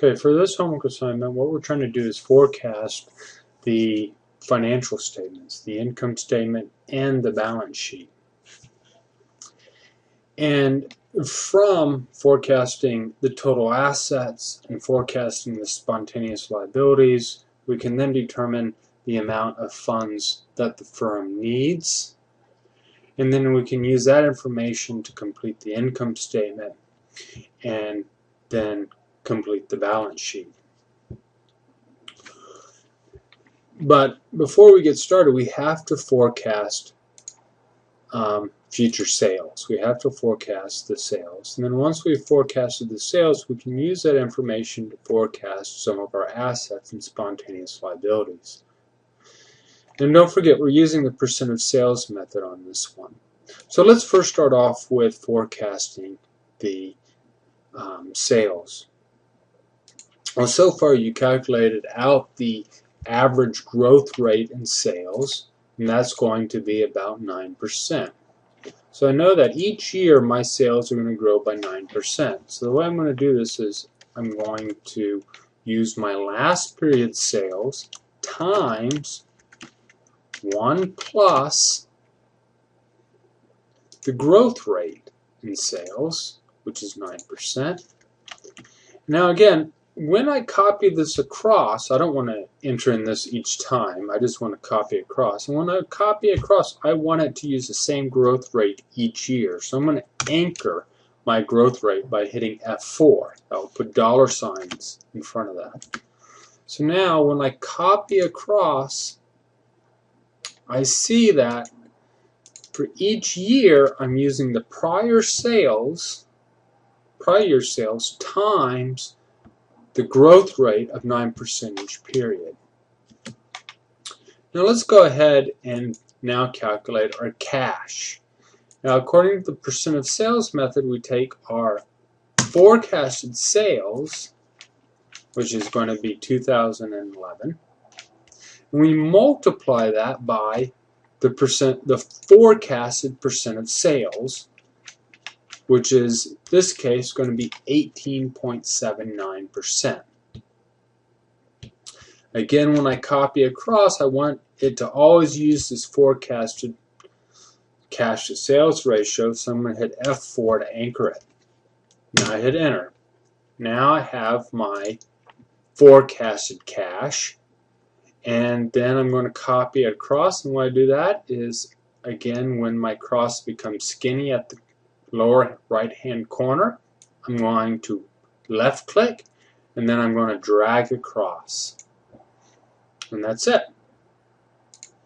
Okay, for this homework assignment, what we're trying to do is forecast the financial statements, the income statement, and the balance sheet. And from forecasting the total assets and forecasting the spontaneous liabilities, we can then determine the amount of funds that the firm needs. And then we can use that information to complete the income statement and then complete the balance sheet. But before we get started, we have to forecast future sales. We have to forecast the sales. And then once we've forecasted the sales, we can use that information to forecast some of our assets and spontaneous liabilities. And don't forget, we're using the percent of sales method on this one. So let's first start off with forecasting the sales. Well, so far you calculated out the average growth rate in sales, and that's going to be about 9%. So I know that each year my sales are going to grow by 9%. So the way I'm going to do this is I'm going to use my last period sales times 1 plus the growth rate in sales, which is 9%. Now again, when I copy this across, I don't want to enter in this each time. I just want to copy across. And when I copy across, I want it to use the same growth rate each year. So I'm going to anchor my growth rate by hitting F4. I'll put dollar signs in front of that. So now when I copy across, I see that for each year I'm using the prior year sales times the growth rate of 9% each period. Now let's go ahead and now calculate our cash. Now according to the percent of sales method, we take our forecasted sales, which is going to be 2011, and we multiply that by the forecasted percent of sales, which is, this case, going to be 18.79%. Again, when I copy across, I want it to always use this forecasted cash to sales ratio, so I'm going to hit F4 to anchor it. Now I hit enter. Now I have my forecasted cash, and then I'm going to copy it across, and when I do that is, again, when my cross becomes skinny at the lower right hand corner, I'm going to left click and then I'm going to drag across, and that's it.